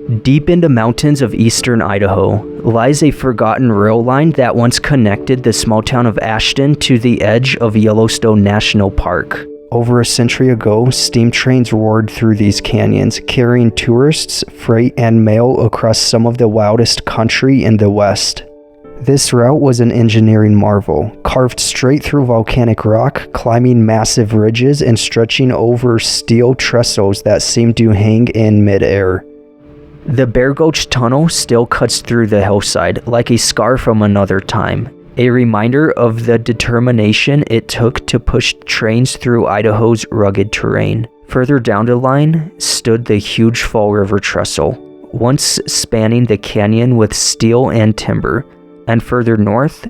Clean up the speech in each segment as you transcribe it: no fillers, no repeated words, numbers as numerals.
Deep in the mountains of eastern Idaho lies a forgotten rail line that once connected the small town of Ashton to the edge of Yellowstone National Park. Over a century ago, steam trains roared through these canyons, carrying tourists, freight, and mail across some of the wildest country in the West. This route was an engineering marvel, carved straight through volcanic rock, climbing massive ridges and stretching over steel trestles that seemed to hang in midair. The Bear Gulch Tunnel still cuts through the hillside like a scar from another time, a reminder of the determination it took to push trains through Idaho's rugged terrain. Further down the line stood the huge Fall River Trestle, once spanning the canyon with steel and timber, and further north,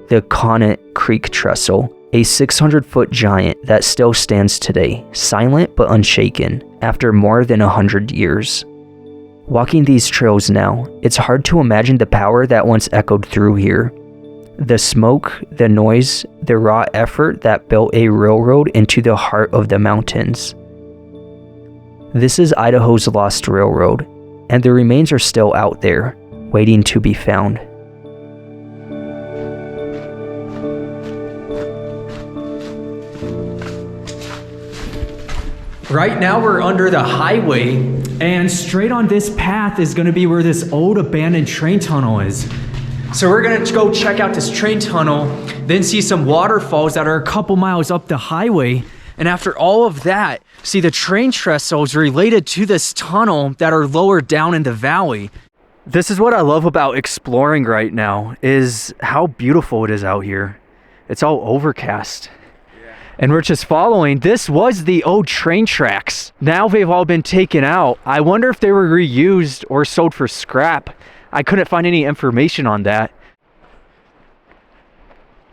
the Conant Creek Trestle, a 600-foot giant that still stands today, silent but unshaken, after more than 100 years. Walking these trails now, it's hard to imagine the power that once echoed through here. The smoke, the noise, the raw effort that built a railroad into the heart of the mountains. This is Idaho's lost railroad, and the remains are still out there, waiting to be found. Right now we're under the highway, and straight on this path is gonna be where this old abandoned train tunnel is. So we're gonna go check out this train tunnel, then see some waterfalls that are a couple miles up the highway. And after all of that, see the train trestles related to this tunnel that are lower down in the valley. This is what I love about exploring right now, is how beautiful it is out here. It's all overcast. And we're just following. This was the old train tracks. Now they've all been taken out. I wonder if they were reused or sold for scrap. I couldn't find any information on that.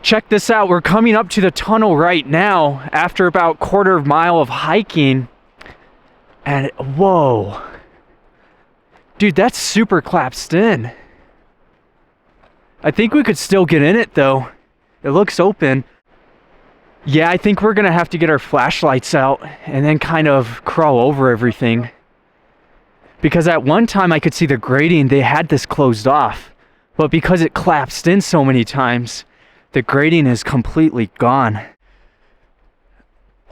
Check this out. We're coming up to the tunnel right now after about quarter mile of hiking. And whoa. Dude, that's super collapsed in. I think we could still get in it though. It looks open. Yeah, I think we're gonna have to get our flashlights out and then kind of crawl over everything. Because at one time I could see the grading, they had this closed off. But because it collapsed in so many times, the grading is completely gone.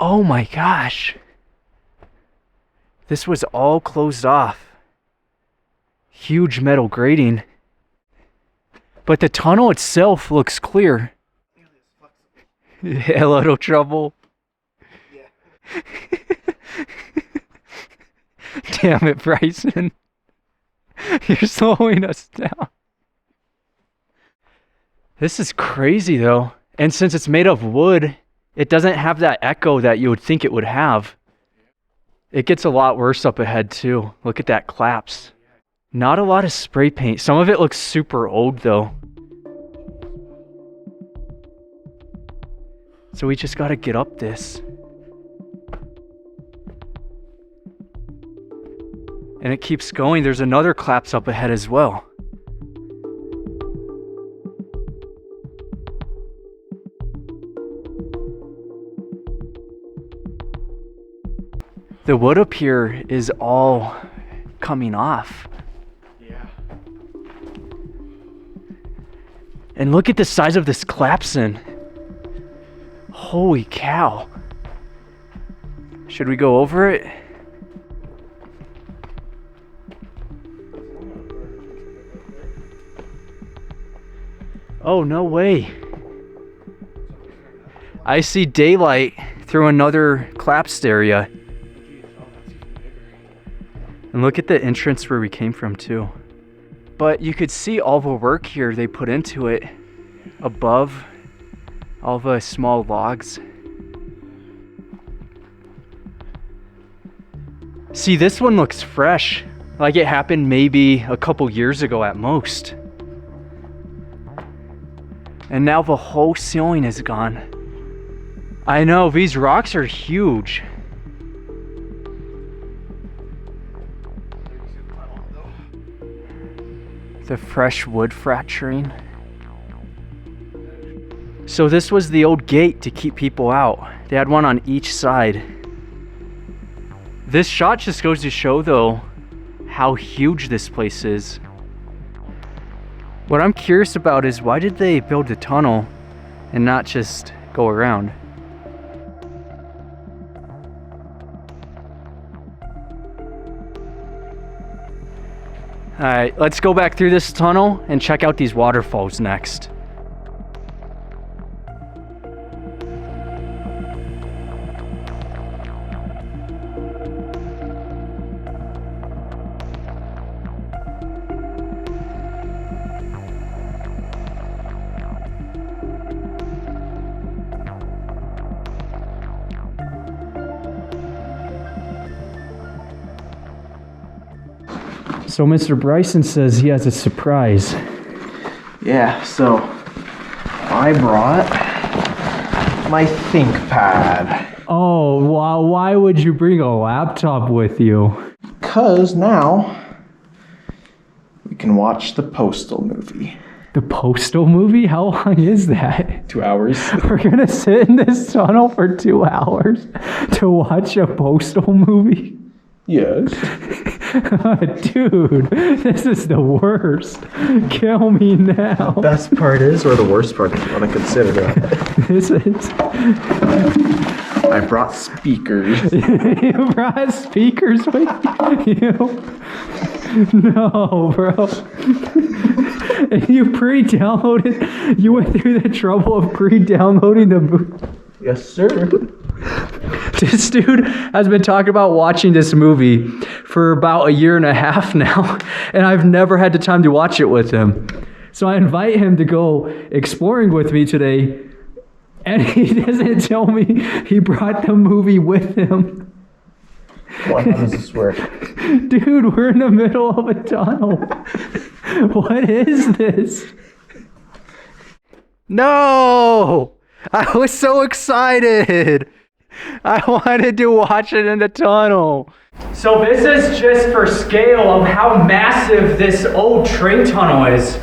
Oh my gosh. This was all closed off. Huge metal grating. But the tunnel itself looks clear. Yeah, a little trouble. Yeah. Damn it, Bryson. You're slowing us down. This is crazy though. And since it's made of wood, it doesn't have that echo that you would think it would have. It gets a lot worse up ahead too. Look at that collapse. Not a lot of spray paint. Some of it looks super old though. So we just gotta get up this. And it keeps going. There's another collapse up ahead as well. The wood up here is all coming off. Yeah. And look at the size of this collapsing. Holy cow. Should we go over it? Oh, no way. I see daylight through another collapsed area. And look at the entrance where we came from too. But you could see all the work here they put into it above all the small logs. See, this one looks fresh, like it happened maybe a couple years ago at most. And now the whole ceiling is gone. I know, these rocks are huge. The fresh wood fracturing. So this was the old gate to keep people out. They had one on each side. This shot just goes to show though how huge this place is. What I'm curious about is why did they build a tunnel and not just go around? Alright, let's go back through this tunnel and check out these waterfalls next. So Mr. Bryson says he has a surprise. Yeah, so I brought my ThinkPad. Oh, wow, why would you bring a laptop with you? Because now we can watch the Postal movie. The Postal movie? How long is that? 2 hours. We're gonna sit in this tunnel for 2 hours to watch a Postal movie? Yes. Dude, this is the worst. Kill me now. The best part is, or the worst part, if you want to consider that. This is... I brought speakers. You brought speakers with you? No, bro. You pre-downloaded... You went through the trouble of pre-downloading the movie. Yes, sir. This dude has been talking about watching this movie for about 1.5 years now, and I've never had the time to watch it with him. So I invite him to go exploring with me today, and he doesn't tell me he brought the movie with him. Well, how does this work? Dude, we're in the middle of a tunnel. What is this? No! I was so excited! I wanted to watch it in the tunnel. So this is just for scale of how massive this old train tunnel is.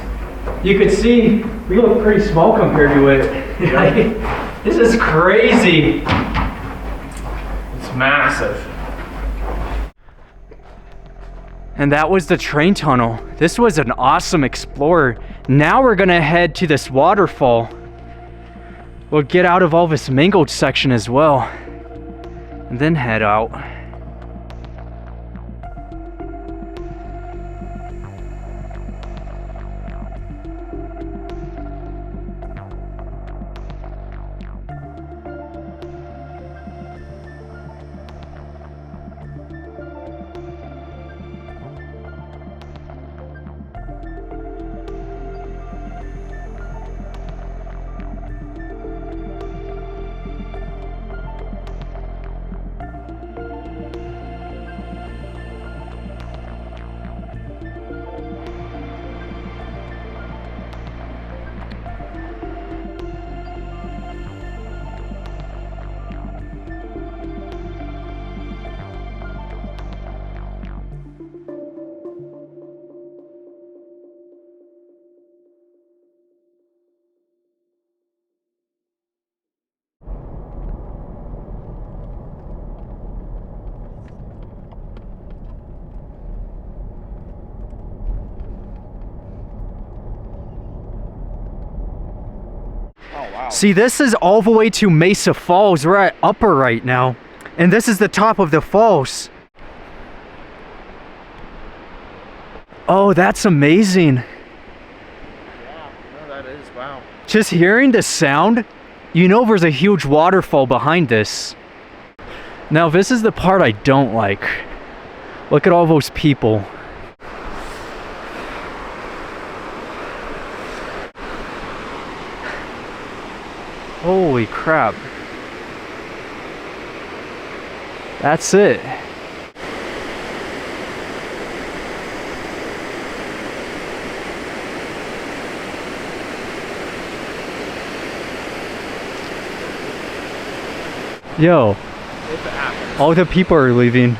You could see we look pretty small compared to it. This is crazy. It's massive. And that was the train tunnel. This was an awesome explorer. Now we're gonna head to this waterfall. We'll get out of all this mangled section as well, and then head out. See, this is all the way to Mesa Falls. We're at upper right now, and this is the top of the falls. Oh, that's amazing. Yeah, no, that is, wow. Just hearing the sound, you know there's a huge waterfall behind this. Now, this is the part I don't like. Look at all those people. Holy crap. That's it. Yo, all the people are leaving.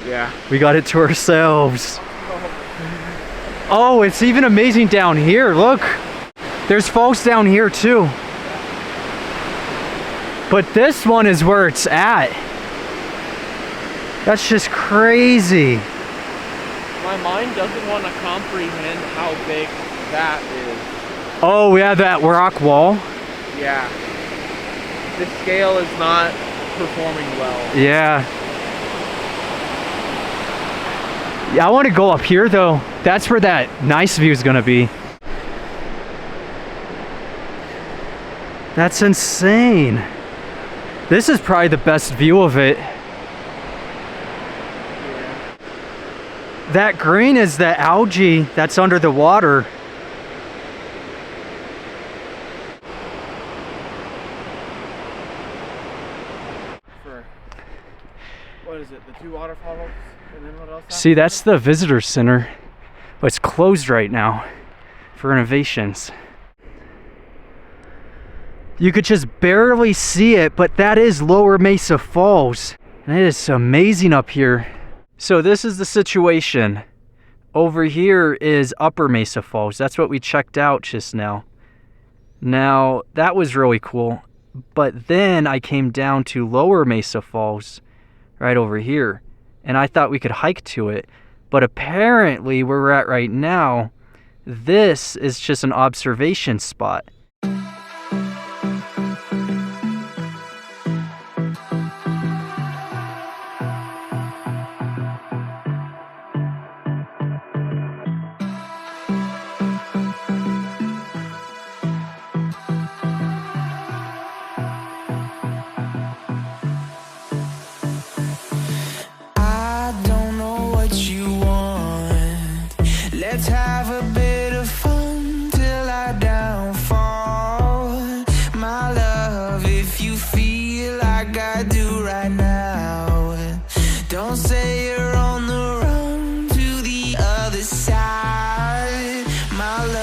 Yeah. We got it to ourselves. Oh, it's even amazing down here. Look, there's falls down here too. But this one is where it's at. That's just crazy. my mind doesn't want to comprehend how big that is. Oh, yeah, that rock wall. Yeah. The scale is not performing well. Yeah. Yeah, I want to go up here though. That's where that nice view is gonna be. That's insane. This is probably the best view of it. Yeah. That green is the algae that's under the water. For, what is it, the 2 waterfalls? And then what else? See, that's the visitor center, but it's closed right now for renovations. You could just barely see it, but that is Lower Mesa Falls. And it is amazing up here. So this is the situation. Over here is Upper Mesa Falls. That's what we checked out just now. Now, that was really cool. But then I came down to Lower Mesa Falls, right over here. And I thought we could hike to it. But apparently, where we're at right now, this is just an observation spot. Let's have a bit of fun till I downfall. My love, if you feel like I do right now, don't say you're on the run to the other side, my love.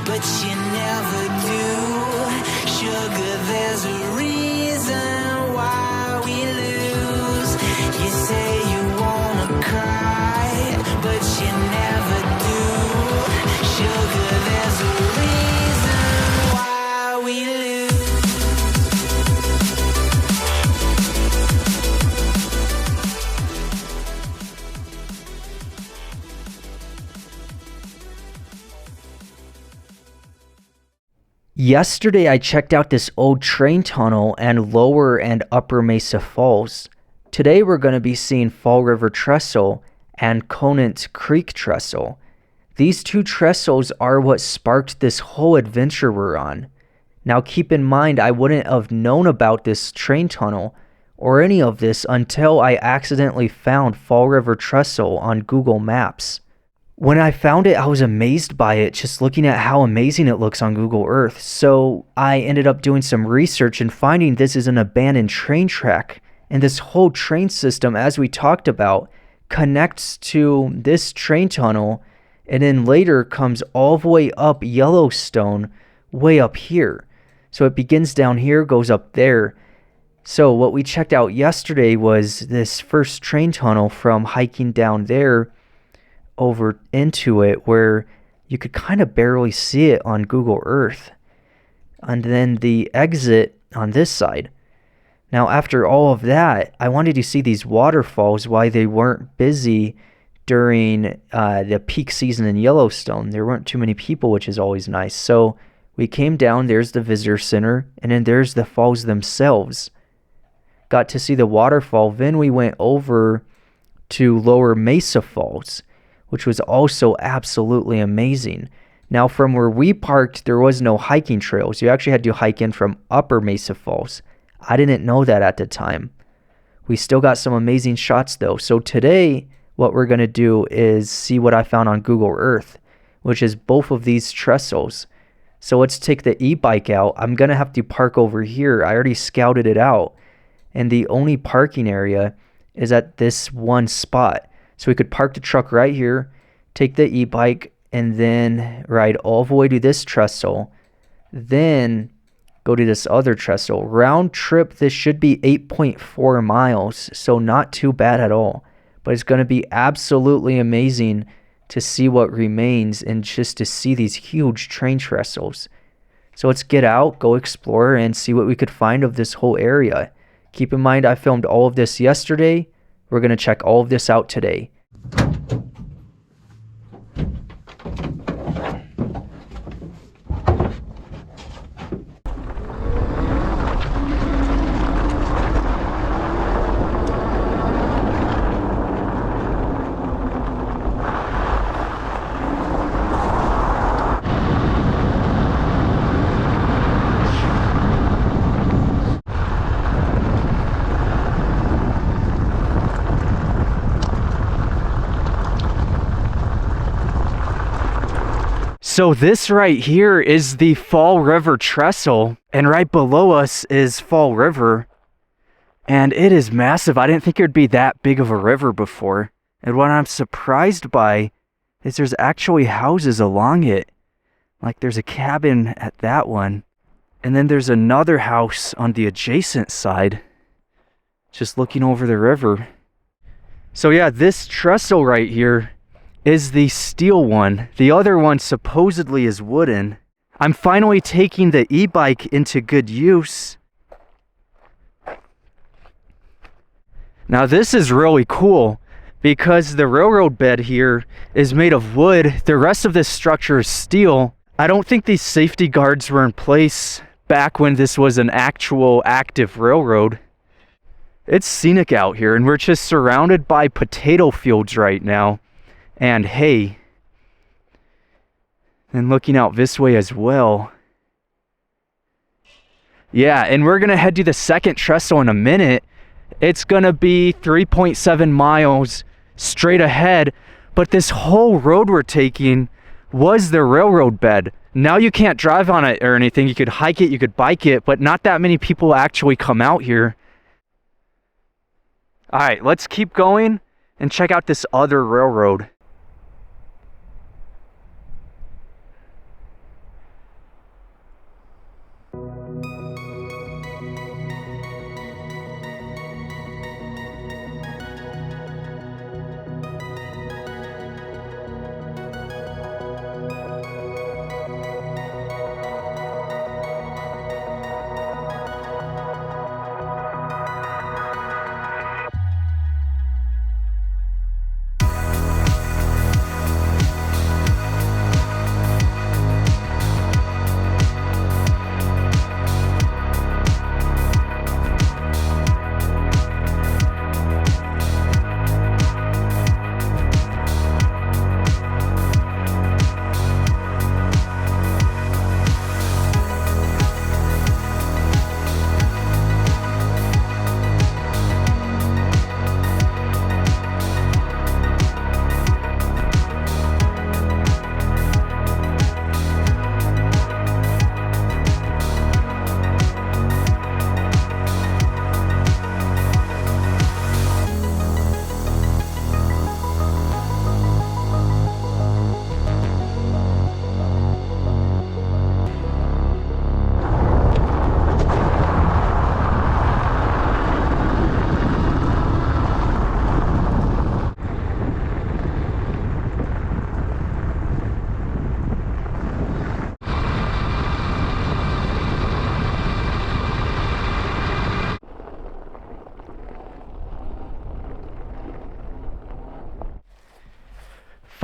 But you never do. Sugar, there's a reason why we lose. You say you wanna cry, but you never do. Sugar, there's a reason why we lose. Yesterday I checked out this old train tunnel and Lower and Upper Mesa Falls. Today we're going to be seeing Fall River Trestle and Conant Creek Trestle. These 2 trestles are what sparked this whole adventure we're on. Now keep in mind, I wouldn't have known about this train tunnel or any of this until I accidentally found Fall River Trestle on Google Maps. When I found it, I was amazed by it, just looking at how amazing it looks on Google Earth. So I ended up doing some research and finding this is an abandoned train track. And this whole train system, as we talked about, connects to this train tunnel and then later comes all the way up Yellowstone, way up here. So it begins down here, goes up there. So what we checked out yesterday was this first train tunnel from hiking down there over into it, where you could kind of barely see it on Google Earth. And then the exit on this side. Now after all of that, I wanted to see these waterfalls, why they weren't busy during the peak season in Yellowstone. There weren't too many people, which is always nice. So we came down, there's the visitor center, and then there's the falls themselves. Got to see the waterfall. Then we went over to Lower Mesa Falls, which was also absolutely amazing. Now, from where we parked, there was no hiking trails. You actually had to hike in from Upper Mesa Falls. I didn't know that at the time. We still got some amazing shots, though. So today, what we're going to do is see what I found on Google Earth, which is both of these trestles. So let's take the Ebike out. I'm going to have to park over here. I already scouted it out. And the only parking area is at this one spot. So we could park the truck right here, take the e-bike, and then ride all the way to this trestle, then go to this other trestle. Round trip, this should be 8.4 miles, so not too bad at all. But it's going to be absolutely amazing to see what remains and just to see these huge train trestles. So let's get out, go explore, and see what we could find of this whole area. Keep in mind, I filmed all of this yesterday. We're going to check all of this out today. So this right here is the Fall River Trestle, and right below us is Fall River, and it is massive. I didn't think it would be that big of a river before, and what I'm surprised by is there's actually houses along it. Like there's a cabin at that one, and then there's another house on the adjacent side, just looking over the river. So yeah, this trestle right here is the steel one. The other one supposedly is wooden. I'm finally taking the e-bike into good use. Now this is really cool because the railroad bed here is made of wood. The rest of this structure is steel. I don't think these safety guards were in place back when this was an actual active railroad. It's scenic out here, and we're just surrounded by potato fields right now. And hay. And looking out this way as well. Yeah, and we're gonna head to the second trestle in a minute. It's gonna be 3.7 miles straight ahead, but this whole road we're taking was the railroad bed. Now you can't drive on it or anything. You could hike it, you could bike it, but not that many people actually come out here. All right, let's keep going and check out this other railroad.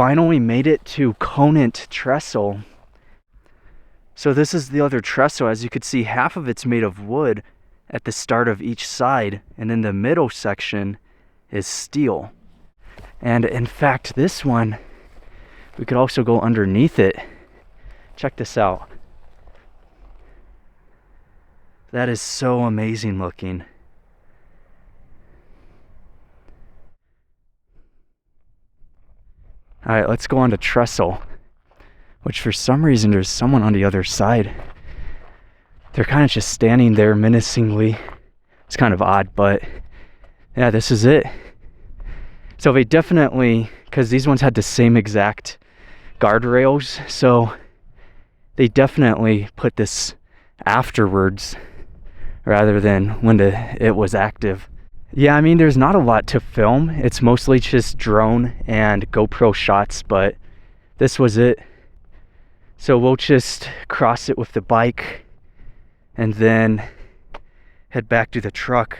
Finally made it to Conant Trestle. So this is the other trestle. As you could see, half of it's made of wood at the start of each side, and in the middle section is steel. And in fact, this one, we could also go underneath it. Check this out. That is so amazing looking. All right, let's go on to trestle, which for some reason there's someone on the other side. They're kind of just standing there menacingly. It's kind of odd, but yeah, this is it. So they definitely, because these ones had the same exact guardrails, so they definitely put this afterwards rather than when it was active. Yeah, I mean, there's not a lot to film. It's mostly just drone and GoPro shots, but this was it. So we'll just cross it with the bike and then head back to the truck.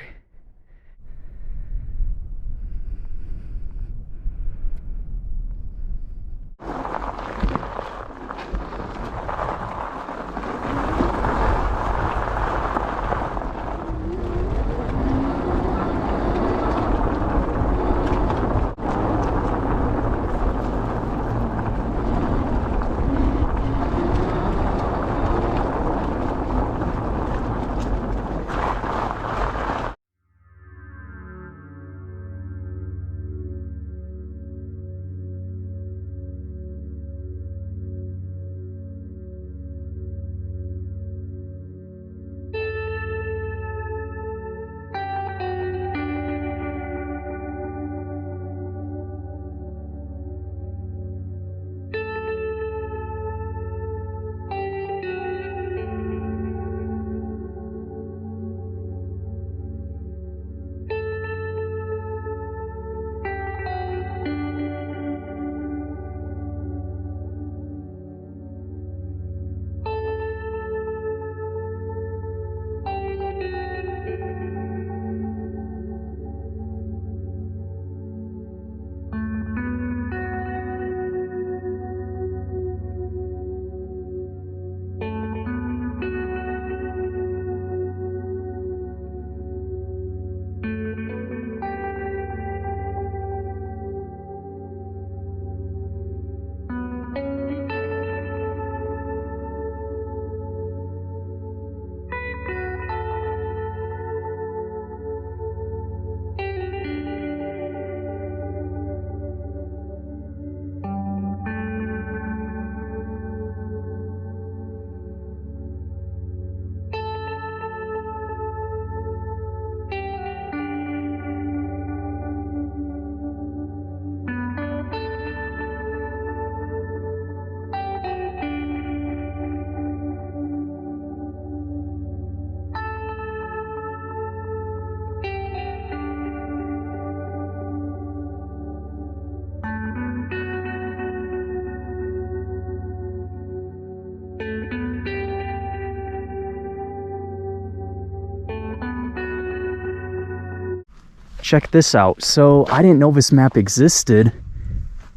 Check this out. So I didn't know this map existed,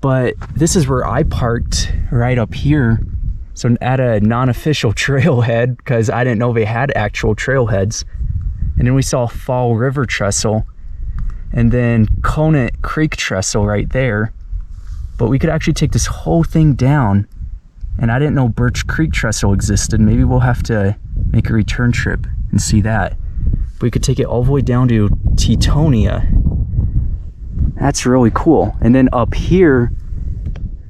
but this is where I parked, right up here. So at a non-official trailhead, because I didn't know they had actual trailheads. And then we saw Fall River Trestle, and then Conant Creek Trestle right there. But we could actually take this whole thing down, and I didn't know Birch Creek Trestle existed. Maybe we'll have to make a return trip and see that. But we could take it all the way down to Teutonia. That's really cool. And then up here,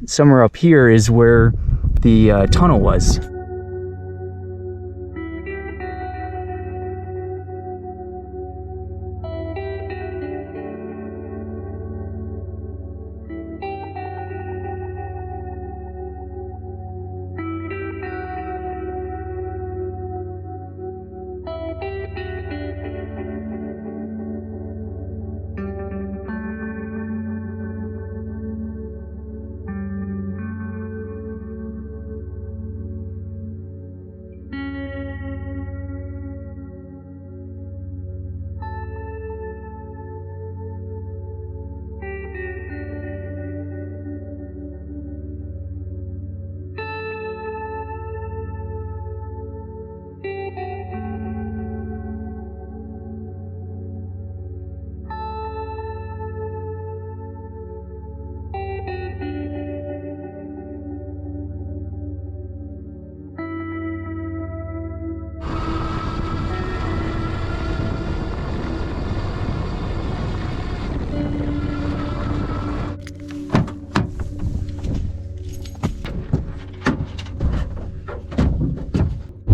somewhere up here is where the tunnel was.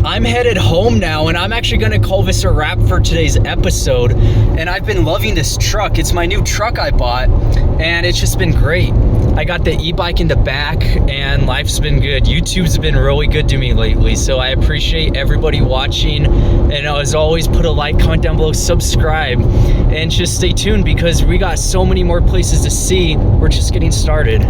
I'm headed home now, and I'm actually gonna call this a wrap for today's episode. And I've been loving this truck. It's my new truck I bought, and it's just been great. I got the e-bike in the back, and life's been good. YouTube's been really good to me lately, so I appreciate everybody watching. And as always, put a like, comment down below, subscribe, and just stay tuned because we got so many more places to see. We're just getting started.